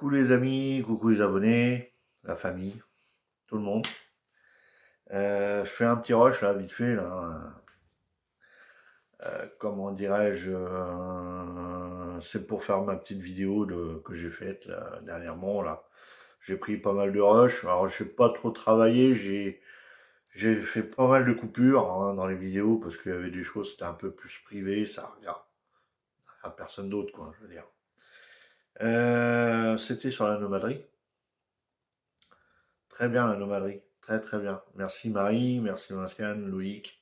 Coucou les amis, coucou les abonnés, la famille, tout le monde. Je fais un petit rush là, vite fait là. Comment dirais-je, c'est pour faire ma petite vidéo que j'ai faite là, dernièrement là. J'ai pris pas mal de rush. Alors je n'ai pas trop travaillé, j'ai fait pas mal de coupures hein, dans les vidéos parce qu'il y avait des choses c'était un peu plus privé, ça regarde à personne d'autre quoi, je veux dire. C'était sur la nomaderie. Très bien la nomaderie, très très bien. Merci Marie, merci Vinciane, Loïc.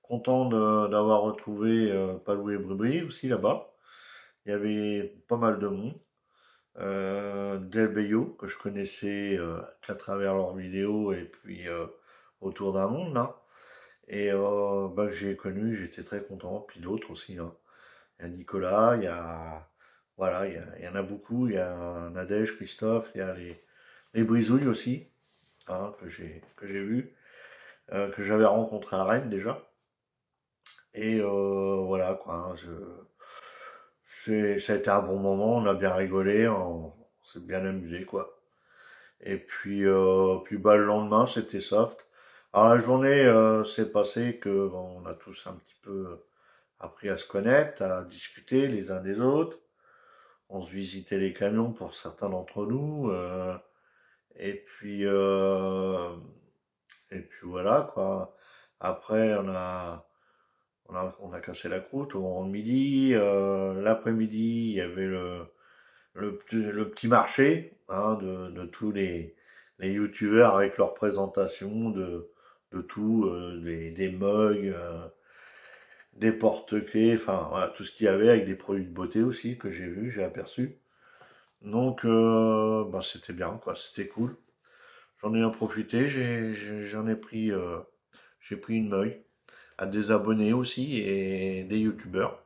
Content d'avoir retrouvé Palou et Brubry aussi là-bas. Il y avait pas mal de monde. Del Beyo, que je connaissais qu'à travers leurs vidéos et puis autour d'un monde là. Et que j'ai connu, j'étais très content. Puis d'autres aussi. Hein. Il y a Nicolas, il y a. Voilà, il y en a beaucoup. Il y a Nadège, Christophe, il y a les Brisouilles aussi, hein, que j'ai vu, que j'avais rencontré à Rennes déjà. Et voilà quoi, hein, ça a été un bon moment, on a bien rigolé, on s'est bien amusé quoi. Et puis bah, le lendemain c'était soft. Alors la journée s'est passée que bon, on a tous un petit peu appris à se connaître, à discuter les uns des autres. On se visitait les camions pour certains d'entre nous. Et puis euh, et puis voilà quoi. Après on a cassé la croûte au moment de midi. L'après-midi, il y avait le petit marché hein, de tous les youtubeurs avec leur présentation de tout, des mugs, des porte-clés, enfin voilà, tout ce qu'il y avait avec des produits de beauté aussi que j'ai vu, j'ai aperçu. Donc bah, c'était bien, quoi, c'était cool. J'en ai bien profité, j'en ai pris, j'ai pris une mug à des abonnés aussi et des youtubeurs.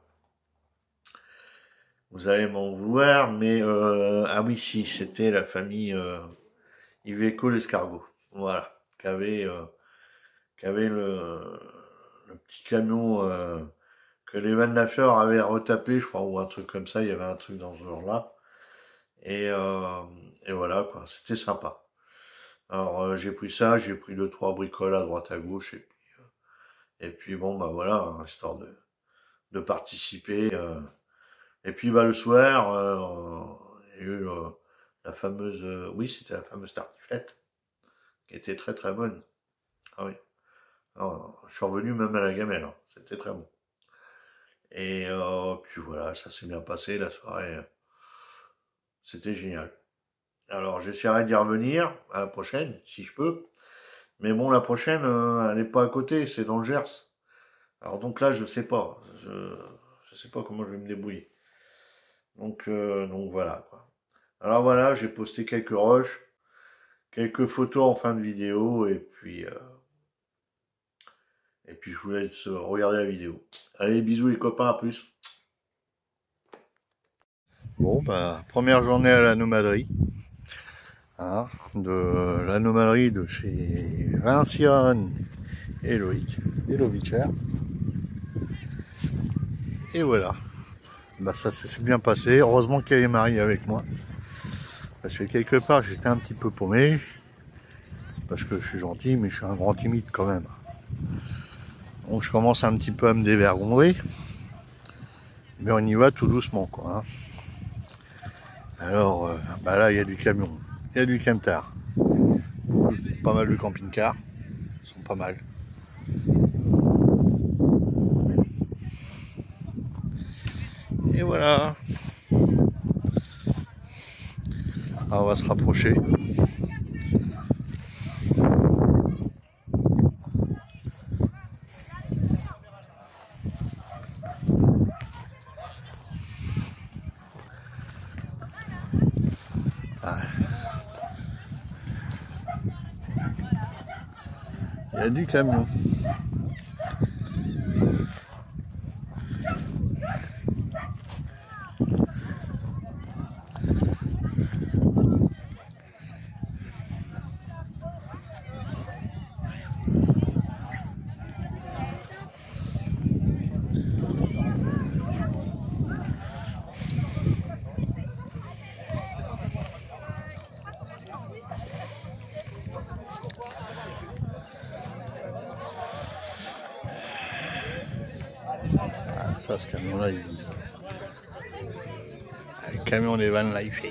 Vous allez m'en vouloir, mais ah oui, si, c'était la famille Iveco l'escargot, voilà, qui avait le petit camion que les Van Laffer avaient retapé, je crois, ou un truc comme ça, il y avait un truc dans ce genre-là. Et, euh, et voilà, quoi, c'était sympa. Alors j'ai pris ça, j'ai pris deux, trois bricoles à droite à gauche, et puis bon, bah voilà, hein, histoire de participer. Et puis bah le soir, il y a eu la fameuse, oui c'était la fameuse tartiflette, qui était très très bonne. Ah oui, alors, je suis revenu même à la gamelle, hein. C'était très bon. Et puis voilà, ça s'est bien passé la soirée, c'était génial. Alors j'essaierai d'y revenir à la prochaine, si je peux. Mais bon, la prochaine, elle n'est pas à côté, c'est dans le Gers. Alors donc là, je sais pas, je sais pas comment je vais me débrouiller. Donc voilà quoi. Alors voilà, j'ai posté quelques rushs, quelques photos en fin de vidéo, et puis je vous laisse regarder la vidéo. Allez, bisous les copains, à plus. Bon, bah, première journée à la nomaderie. Hein, de la nomaderie de chez Vinciane et Loïc, et Lovicher. Et voilà. Bah ça s'est bien passé. Heureusement qu'il y avait Marie avec moi. Parce que quelque part j'étais un petit peu paumé. Parce que je suis gentil, mais je suis un grand timide quand même. Donc je commence un petit peu à me dévergondrer. Mais on y va tout doucement quoi. Hein. Alors bah là il y a du camion. Il y a du camtar. Pas mal de camping-cars. Ils sont pas mal. Et voilà. Alors on va se rapprocher. Il y a du camion. ça, ce camion-là. Le camion des Van Life.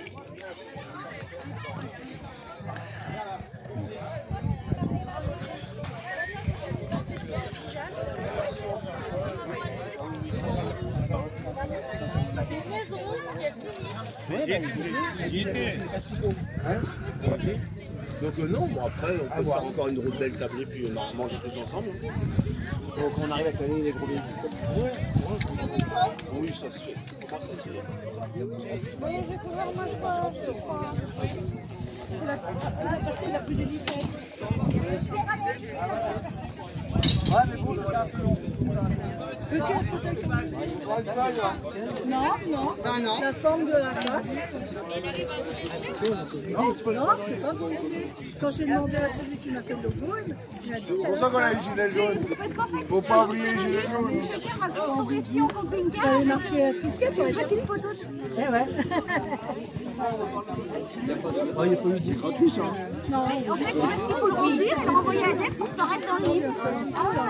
Donc non, bon après on peut faire encore une route belle tablée puis manger tous ensemble. Donc on arrive à caler les gros véhicules. Ouais. Oui, ça se fait. Voyager pour voir moi je crois. C'est la plus délicate. Ouais, mais bon, Veux-tu un fauteuil comme ça? Non, non. La forme de la place. Non, c'est pas bon. Quand j'ai demandé à celui qui m'a fait le logo, il m'a dit... C'est pour ça qu'on a les gilets jaunes. Faut pas oublier les gilets jaunes. Il avait marqué Trisquet, tu aurais pris une photo. Eh ouais. Oh, il n'y a pas eu de gratuit ça. Non, en fait, c'est parce qu'il faut le remplir et le renvoyer à Deb pour paraître dans le livre.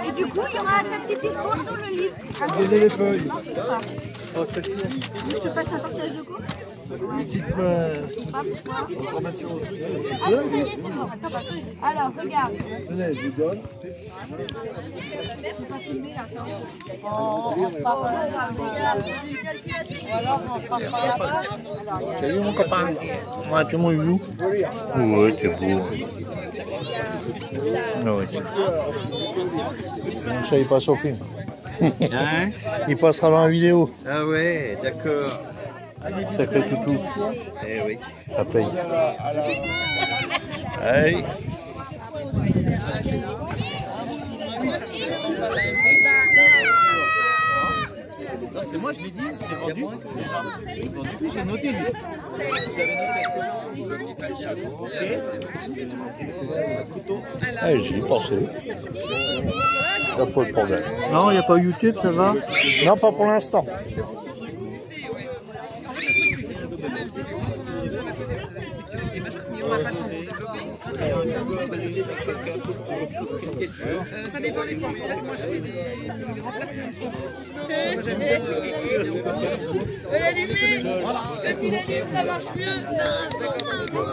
Et du coup, il y aura ta petite histoire dans le livre. Donnez les feuilles. Je te passe un partage de quoi? Dites-moi. Information. Ah, ça y est, c'est bon. Alors, regarde. Tenez, je vous donne. Salut mon copain. Ouais, tu m'as vu? Ouais, t'es beau. Ouais. Ça, il passe au film. Hein? Il passera dans la vidéo. Ah ouais, d'accord. Sacré toutou. Eh oui. Ça paye. Allez. Non, c'est moi, je l'ai dit, je l'ai vendu. J'ai noté lui. Allez, j'y ai pensé. Pas de problème. Non, il n'y a pas YouTube, ça va? Non, pas pour l'instant. Ça dépend des fois. En fait, moi je fais des remplacements. Moi j'aime bien. L'allumer. Quand il allume, ça marche mieux. Ça va.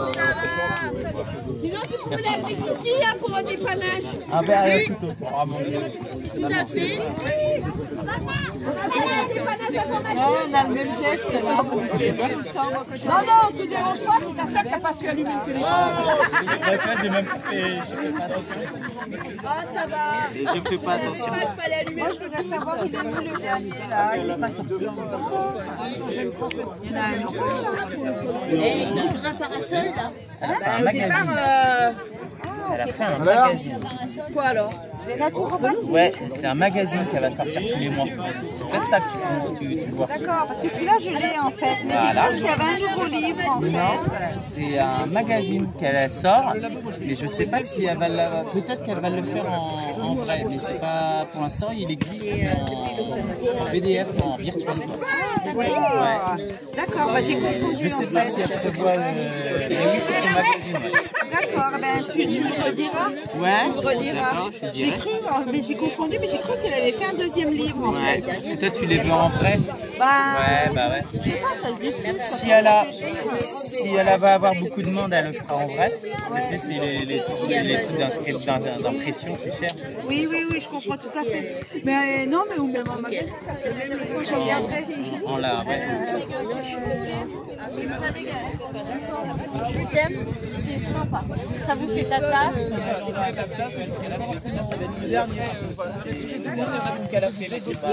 Sinon, tu peux l'appeler Kiki pour un dépannage. Ah ben, Oui. tout autour. Ah, mon Dieu. Tout à fait. Non, on a le même geste là. Non, non, tu ne déranges pas, c'est ta sœur qui n'a pas su allumer le téléphone. Bah, tu vois, j'ai même pas fait attention. Ah, ça va. Je fais pas attention. Il fallait allumer. Moi, je voudrais savoir qui a mis le dernier là. Il n'est pas sorti encore. Il y en a un autre. Et il voudra un parasol là. Elle a fait un magazine. Elle a fait un magazine. Quoi alors? C'est naturopathie. Ouais, c'est un magazine qu'elle va sortir tous les mois. C'est peut-être ça que tu vois. D'accord, parce que celui-là, je l'ai en fait. Mais Voilà. j'ai cru qu'il y avait un nouveau livre en fait. Non, c'est un magazine qu'elle sort, mais je sais pas si elle va peut-être qu'elle va le faire en vrai, mais c'est pas pour l'instant. Il existe en PDF, en virtuel. Ouais. D'accord, bah, j'ai confondu. Je sais pas si elle prévoit. Mais oui, c'est son magazine. Ouais. D'accord, ben, tu me rediras. Ouais. Tu me rediras. D'accord, je te J'ai dirai. cru, mais j'ai confondu, mais j'ai cru qu'elle avait fait un deuxième livre en Ouais. fait. Parce que toi, tu les veux en vrai. Bah, Ouais, bah ouais. je sais pas, ça se discute. Si elle va avoir beaucoup de monde, elle le fera en vrai. Parce que tu sais, c'est les trucs d'impression, c'est cher. Oui, oui, oui, je comprends tout à fait. Mais non, mais ou même en magasin, ça peut être intéressant, je regarderai. En là, ouais. J'aime, c'est sympa. Ça vous fait de la place. Ça va être le dernier. Qu'elle a fait, mais c'est pas.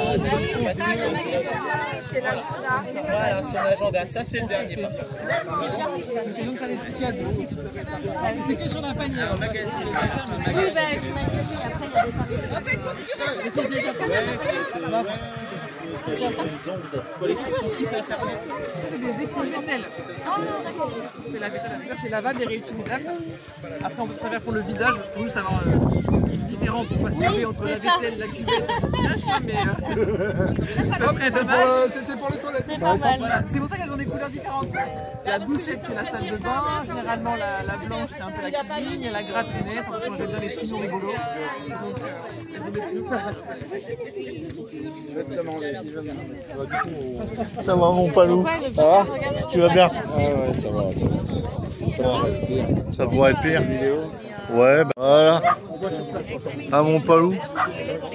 C'est l'agenda. Voilà, son agenda. Ça, c'est le dernier. C'est que sur un panier. Un magazine. Oui, ben, je m'inquiète, après, il y a des papiers. En fait, faut que tu restes Il faut aller sur son site internet. C'est des vaisselles. C'est la vaisselle avec ça, c'est lavable et réutilisable. Après, on peut se servir pour le visage, faut juste avoir kiff différent pour pas se taper entre la vaisselle, la cuvette et le village, mais ça serait dommage. C'était pour les toilettes. C'est normal. Voilà. C'est pour ça qu'elles ont des couleurs différentes. La doucette, c'est la salle de bain. Généralement, la blanche, c'est un peu la cuisine. Et la gratinette, on change bien les petits noms rigolos. Donc, elles ont des petits Ça va mon palou? Ça va? Tu vas bien? Ah ouais, ça va, ça va. Ça pourrait être pire. Ouais, bah voilà. Ah mon palou,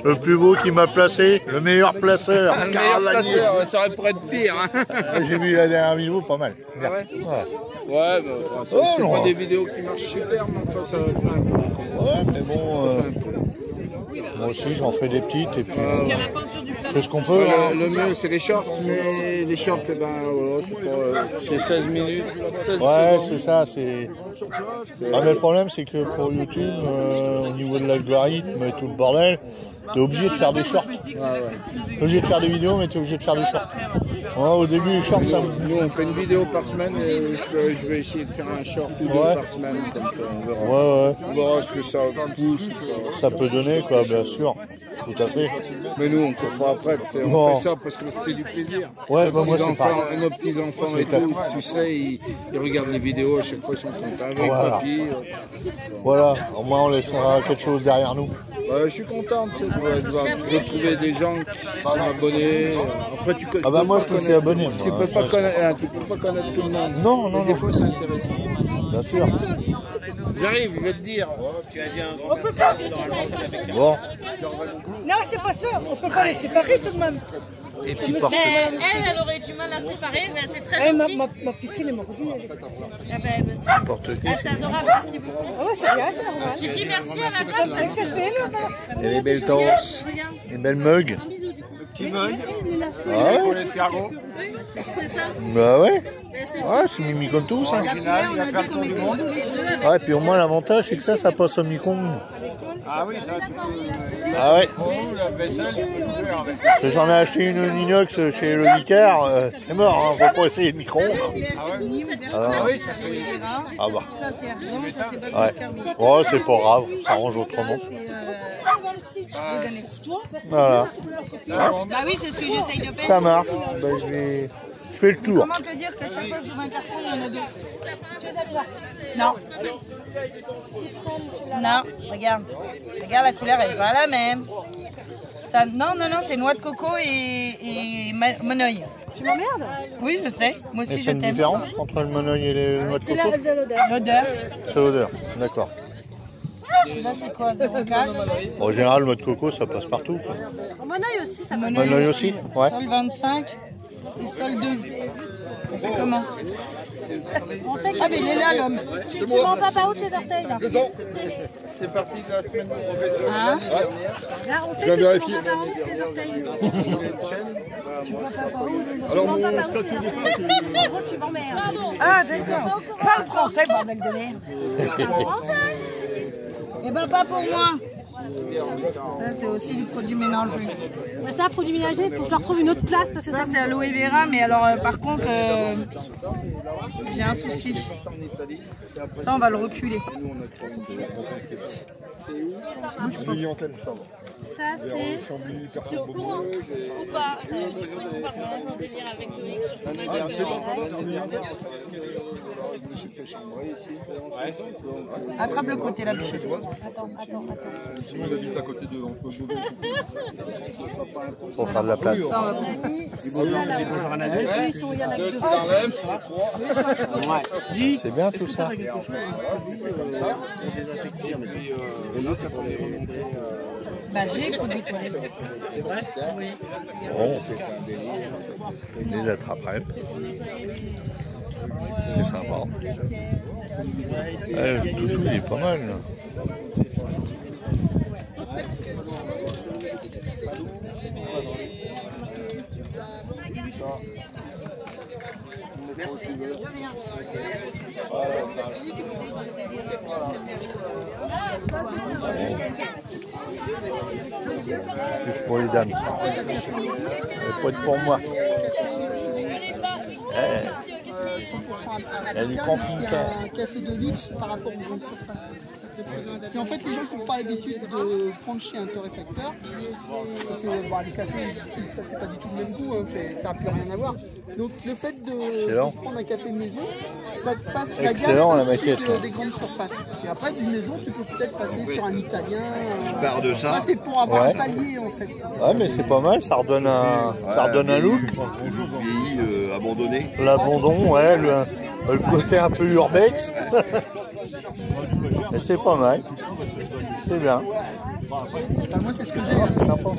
le plus beau qui m'a placé, le meilleur placeur. Le meilleur placeur, ça aurait pu être pire. Hein. J'ai vu la dernière vidéo, pas mal. Ah ouais? Ouais. Ouais, bah, c'est pas des vidéos qui marchent super, mais enfin, ça fait un peu. Ouais, mais bon, moi aussi j'en fais des petites et puis c'est ce qu'on peut. Hein. Le mieux c'est les shorts, mais les shorts, eh ben, voilà, c'est 16 minutes. 16 ouais, c'est ça. C'est... Ah, mais le problème c'est que pour YouTube, au niveau de l'algorithme et tout le bordel, t'es obligé de faire des shorts. T'es obligé de faire des vidéos, mais t'es obligé de faire des shorts. Ouais, au début, les shorts, ça... Nous, on fait une vidéo par semaine et je vais essayer de faire un short ou deux par semaine. On verra. Ouais. On verra ce que ça pousse. Ça peut donner, quoi, bien sûr. Tout à fait. Mais nous, on ne court pas après. On fait ça parce que c'est du plaisir. Ouais, bah, moi, c'est pareil. Nos petits-enfants et tout, tu sais, ils regardent les vidéos, à chaque fois, ils sont contents. Avec papy. Voilà, au moins, on laissera quelque chose derrière nous. Je suis content de retrouver des gens qui sont abonnés. Après, ah bah moi je me suis abonné. Tu ne peux pas connaître tout le monde. Non. Des fois c'est intéressant. Bien sûr. J'arrive, je vais te dire. On peut pas. Bon. Non, c'est pas ça. On peut pas les séparer tout de même. Et puis Elle aurait du mal à séparer, mais c'est très gentil. Ma petite fille, elle m'a coupé. Ah ben, monsieur. Ah, c'est adorable, merci beaucoup. Ah ouais, c'est bien, c'est normal. Tu dis merci à la table. Elle s'est fait, là. Et les belles tasses, les belles mugs. Petit mug. Ah ouais. Pour l'escargot. C'est ça. Bah ouais. Ouais, c'est Mimi comme tout ça. Original, il va faire le tour du monde. Ouais, et puis au moins l'avantage c'est que ça passe au micro-ondes. Ah oui, ça tu peux. Ah ouais. Pour nous, la vaisselle, tu peux le faire avec. Parce que j'en ai acheté une inox chez le Vicaire, c'est mort, hein, faut pas essayer le micro-ondes. Ah oui, ça fait. Ah bah. Ça, c'est non, ça c'est pas Ouais. Ouais, c'est pas grave, ça arrange autrement. Voilà. Bah oui, c'est ce que j'essaye de faire. Ça marche. Bah, je fais le tour. Comment te dire qu'à chaque fois que je vois un carton, il y en a deux. Non. Non, regarde. Regarde, la couleur, elle est pas la même. Ça, non, c'est noix de coco et monoeil. Tu m'emmerdes? Oui, je sais. Moi aussi, Et je c'est une t'aime. différence entre le monoeil et les noix de C'est coco? l'odeur. L'odeur. C'est l'odeur, d'accord. Là, c'est quoi, 0,4? En général, noix de coco, ça passe partout, quoi. En monoeil aussi, ça va. Monoeil aussi? Ouais. Sol 25 et sol 2. On fait comment? Ah, mais il est là, l'homme. Tu vends pas par où les orteils, là? C'est parti de la semaine du professeur. Hein? Là, on fait que tu vends pas par où les orteils. Tu vends pas par où les orteils? Tu vends pas par où les orteils? En gros, tu m'emmerdes. Ah, d'accord. Parle français, bordel de merde. Je parle français. Eh ben, pas pour moi. Ça, c'est aussi du produit mélangé. Mais ça, produit ménager, il faut que je leur trouve une autre place parce que Ça, c'est aloe vera, mais alors, par contre, j'ai un souci. Ça, on va le reculer. ça c'est. Tu es au courant ou pas? Du coup, ils sont partis dans un délire avec Loïc sur ton Attrape le côté, la bichette. Attends. Pour faire de la place. Ça, on va prendre. Ils sont, il y en a que deux. C'est bien tout ça. Bah, j'ai produit toilette. C'est vrai? Oui. Bon, les attrape-rêves. C'est sympa. Le toutou, il est pas mal. Là. Plus pour les dames, ça. Ça peut être pour moi. à la carte, c'est un café de luxe par rapport aux grandes surfaces. C'est en fait les gens qui n'ont pas l'habitude de prendre chez un torréfacteur. Parce que les cafés, c'est pas du tout le même goût, hein, ça n'a plus rien à voir. Donc le fait de prendre un café maison, ça te passe la gamme des grandes surfaces. Et après, d'une maison, tu peux peut-être passer sur un italien. Je pars de ça. C'est pour avoir un palier en fait. Ouais, mais c'est pas mal, ça redonne un look. Pays abandonné. L'abandon, ouais, le côté un peu urbex. Mais c'est pas mal. C'est bien. Enfin, moi, c'est ce que j'ai. C'est sympa.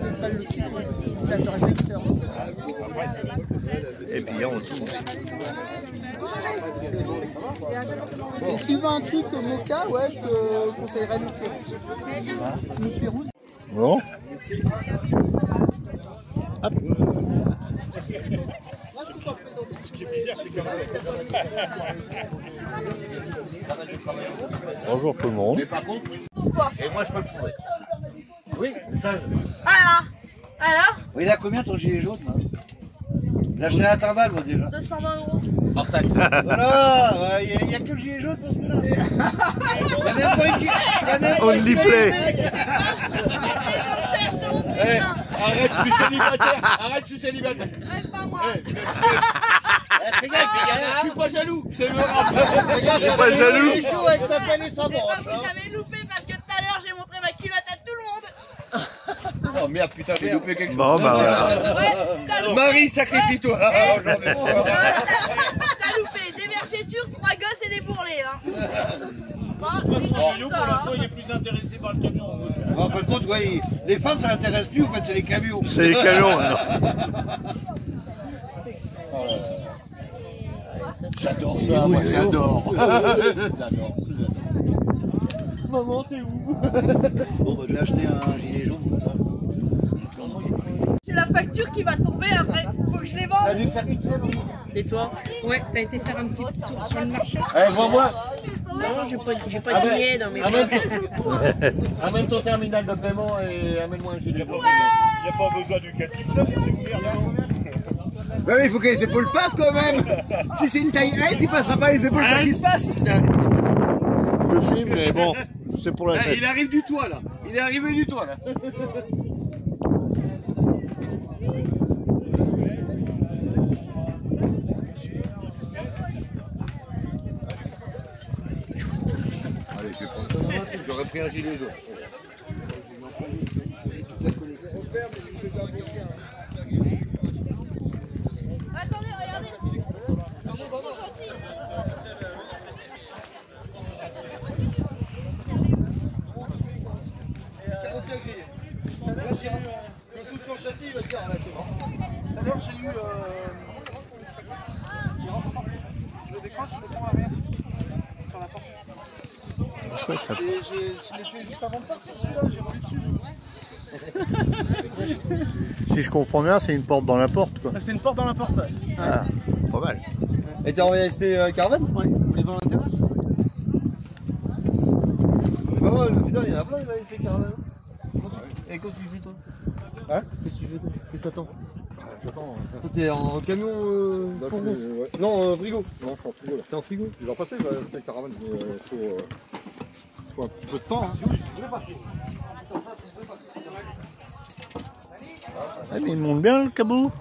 C'est ça le kit. C'est un torréfacteur. Et puis il y a en dessous aussi. Et si tu veux un truc mocha, ouais, je te conseillerais le Pérou. Bon. Hop. Ce qui est bizarre, c'est Bonjour tout le monde. Mais par contre, et moi je peux le prouver. Oui, ça. Alors Oui, il a combien ton gilet jaune là? J'ai acheté à Tarbal moi déjà. 220 €. Hors taxe. Voilà, il n'y a que le gilet jaune pour ce là. Il n'y a même pas une. Only play. Arrête, je suis célibataire. Arrête, je suis célibataire. Pas moi. Fais gaffe, Je suis pas jaloux. C'est le rap. fais gaffe, pas jaloux. il est chaud avec sa pelle et sa Vous branche. avez loupé parce que tout à l'heure j'ai montré ma culotte à tout le monde. Oh merde, putain, j'ai loupé quelque chose. Bon, bah voilà. Ouais, t'as loupé. Marie, sacrifie-toi. Aujourd'hui. T'as loupé des vergetures, 3 gosses et des bourrelets. Hein. Bon, Il est plus intéressé par le camion. En fin de compte, ouais, les femmes ça l'intéresse plus, en fait, c'est les camions. C'est les camions. J'adore ça, moi j'adore. J'adore. Maman, t'es où? Bon, bah, je vais acheter un gilet jaune comme ça. j'ai la facture qui va tomber après. Faut que je les vende. Et toi? Ouais, t'as été faire un petit tour sur le marché? Eh, vois-moi. Non, j'ai pas de billets dans mes Amène ton terminal de paiement et amène-moi un gilet. Il n'y a pas besoin du 4XL, c'est ouvert là. Ouais, mais il faut que les épaules passent quand même. Si c'est une taille S, il passera pas les épaules quand il se passe. Je le filme, mais bon, c'est pour la fête. Il arrive du toit là. Il est arrivé du toit là. Allez, je vais prendre ça dans ma tête. J'aurais pris un gilet jaune. Attendez, regardez. Je saute sur le châssis, il va te dire, là c'est bon. Tout à l'heure, j'ai eu. Je le décroche, je le prends à la sur la porte. Je l'ai fait juste avant de partir celui-là, j'ai roulé dessus. Si je comprends bien, c'est une porte dans la porte, quoi. C'est une porte dans la porte. Ah, pas mal. Et t'es envoyé SP Caravane? Ouais, vous voulez voir l'intérieur? Putain, il y en a plein des SP Caravane. Et qu'est-ce que tu fais toi? Hein? Qu'est-ce que tu fais toi? Qu'est-ce que t'attends? J'attends. Toi t'es en camion pour vous? Ouais. Non, frigo. Non, je suis en frigo là. T'es en frigo? Je vais en passer, SP Caravane, mais faut un petit peu de temps. Hein. Ah, mais il monte bien le cabot.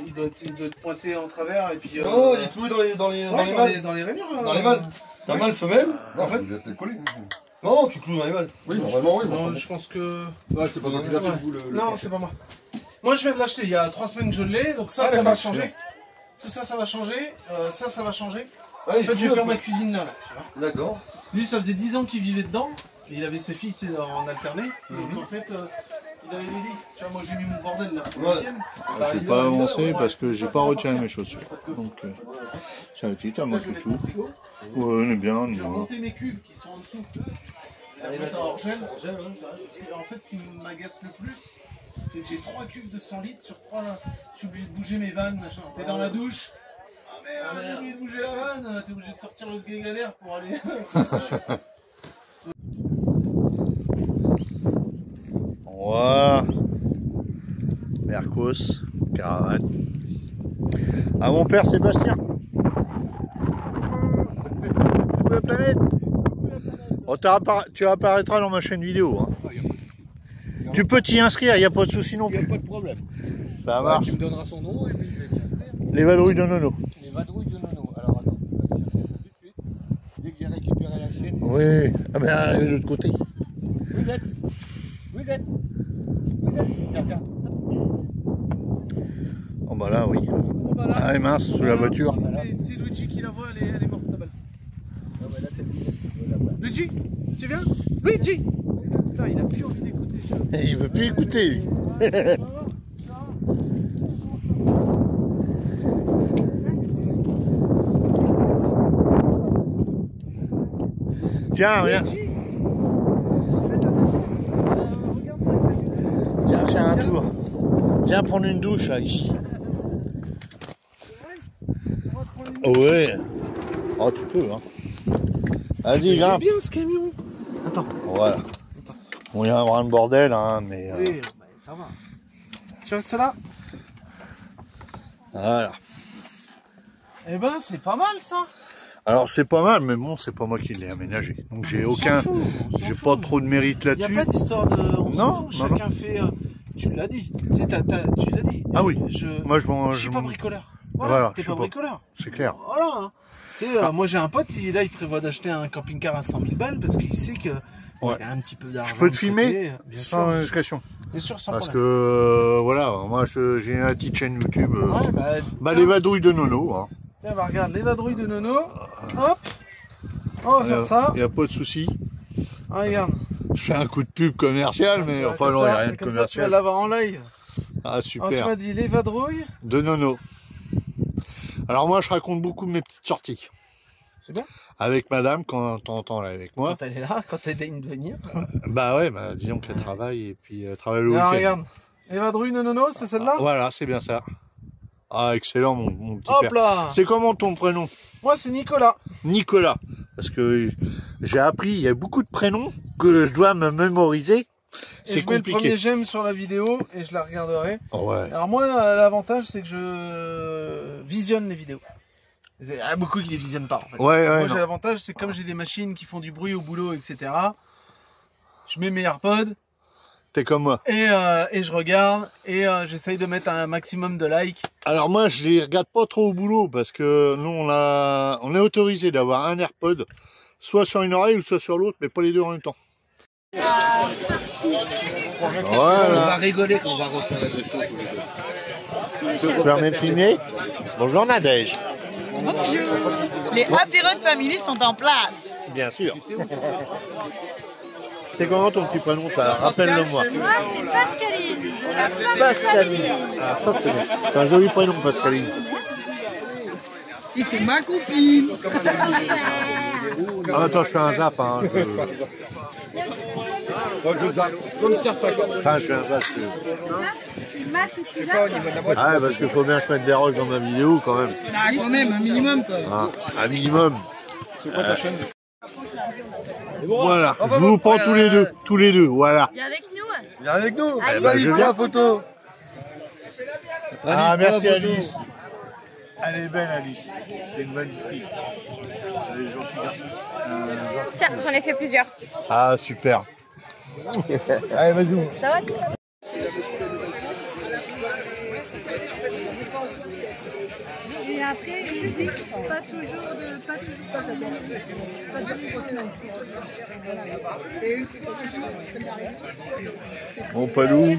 Il doit être pointé en travers et puis. Non, il est cloué dans les mâles. Dans les rainures là. Dans les mâles. Ta mâle femelle, en fait. Vous êtes collé. Non, tu cloues dans les mâles. Oui, normalement, oui. Non, je pense que. Ouais, c'est pas moi qui l'a fait, vous le. Non, c'est pas moi. Moi, je viens de l'acheter il y a 3 semaines que je l'ai, donc ça, ça va changer. Tout ça, ça va changer. Ça va changer. En fait, je vais faire ma cuisine là, tu vois. D'accord. Lui, ça faisait 10 ans qu'il vivait dedans. Et il avait ses filles, tu sais, en alterné. Donc en fait, il avait des lits. Tu vois, moi j'ai mis mon bordel là. Je vais pas avancer parce que j'ai pas retiré mes chaussures. Donc, c'est un petit, moi je fais tout. Ouais, on est bien. J'ai remonté mes cuves qui sont en dessous. La mettre en hors-gel. Parce que, en fait, ce qui m'agace le plus, c'est que j'ai 3 cuves de 100 litres sur 3. Je suis obligé de bouger mes vannes, machin. T'es dans la douche. Ah merde, j'ai oublié de bouger la vanne. T'es obligé de sortir le sgeg galère pour aller. Voilà. Mercos, caravane. Ah, mon père Sébastien. Coucou la planète. Oh, tu apparaîtras dans ma chaîne vidéo. Hein. Tu peux t'y inscrire, il n'y a pas de souci non plus. Il n'y a pas de problème. Ça marche. Tu me donneras son nom et puis je vais m'y inscrire. Les vadrouilles de Nono. Les vadrouilles de Nono. Alors attends, je vais aller chercher ça tout de suite. Dès que j'ai récupéré la chaîne. Oui, ah ben de l'autre côté. Vous êtes. Tiens. Oh bah là, oui. Ah, et mince, sous la voiture. C'est Luigi qui la voit, elle est morte, ta balle. Luigi, tu viens? Luigi! Putain, il a plus envie d'écouter. Il veut plus écouter, lui. Tiens, viens. Viens faire un tour. Viens prendre une douche, là, ici. Ouais. Oh, tu peux, hein. Vas-y, viens. C'est bien ce camion. Attends. Voilà. Bon, il y a un le bordel, hein, mais... Oui, bah, ça va. Tu restes là? Voilà. Eh ben, c'est pas mal, ça. Alors, c'est pas mal, mais bon, c'est pas moi qui l'ai aménagé. Donc, j'ai aucun... J'ai pas trop de mérite Il n'y a là-dessus. pas d'histoire de... On s'en fout, non, chacun fait... Tu l'as dit. Tu sais, tu l'as dit. Ah oui. Moi, je suis pas bricoleur. Voilà, t'es pas bricoleur. C'est clair. Voilà. Hein. Tu sais, moi j'ai un pote, il prévoit d'acheter un camping-car à 100 000 balles parce qu'il sait que il a un petit peu d'argent. Je peux te filmer bien sans sûr. indiscrétion. Bien sûr, sans parce problème. que voilà, moi j'ai une petite chaîne YouTube. Les vadrouilles de Nono. Hein. Tiens, bah, regarde, les vadrouilles de Nono. Hop, on va faire ça. Il n'y a pas de souci. Ah, regarde. Je fais un coup de pub commercial, mais enfin non, il n'y a rien de comme commercial. ça, tu vas l'avoir en live. Ah, super. Alors, tu m'as dit les vadrouilles de Nono. Alors moi, je raconte beaucoup de mes petites sorties. C'est bien. Avec madame, quand t'entends là avec moi. Quand elle est là, quand elle daigne de venir. Bah ouais, bah, disons qu'elle travaille et puis elle travaille le Alors, week-end. regarde, les vadrouilles de Nono, c'est celle-là? Voilà, c'est bien ça. Ah, excellent, mon petit Hop père. là. C'est comment ton prénom? Moi, c'est Nicolas. Nicolas. Parce que j'ai appris, il y a beaucoup de prénoms que je dois me mémoriser. C'est Je mets le compliqué. premier j'aime sur la vidéo et je la regarderai. Oh ouais. Alors moi, l'avantage, c'est que je visionne les vidéos. Il y a beaucoup qui les visionnent pas, en fait. Moi, j'ai l'avantage, c'est que comme j'ai des machines qui font du bruit au boulot, etc., je mets mes AirPods. T'es comme moi. Et je regarde et j'essaye de mettre un maximum de likes. Alors moi, je les regarde pas trop au boulot parce que nous, on est autorisé d'avoir un AirPod, soit sur une oreille ou soit sur l'autre, mais pas les deux en même temps. Voilà. On va rigoler quand on va refaire la deux choses tous les deux. Je te permets de filmer. Bonjour Nadège. Bonjour. Les apéros de famille sont en place. Bien sûr. C'est comment ton petit prénom? Rappelle-le-moi. Moi, c'est Pascaline. Pascaline. Ah, ça c'est bien. C'est un joli prénom, Pascaline. Et c'est ma copine. Ah, attends, je fais un zap. Hein. Enfin, je fais un zap. Tu mates et tu zappes. Ah, parce qu'il faut bien que je mette des roches dans ma vidéo quand même. Ah, quand même, un minimum quoi. Ah, un minimum. Voilà, je vous prends tous les deux, voilà. Viens avec nous. Viens avec nous. Allez, Alice, prends la photo. Ah, merci Alice. Elle est belle Alice. C'est une bonne fille. Elle est gentille garçon. Tiens, j'en ai fait plusieurs. Ah, super. Allez, vas-y. Ça va? Et après, musique, pas toujours Mon palou.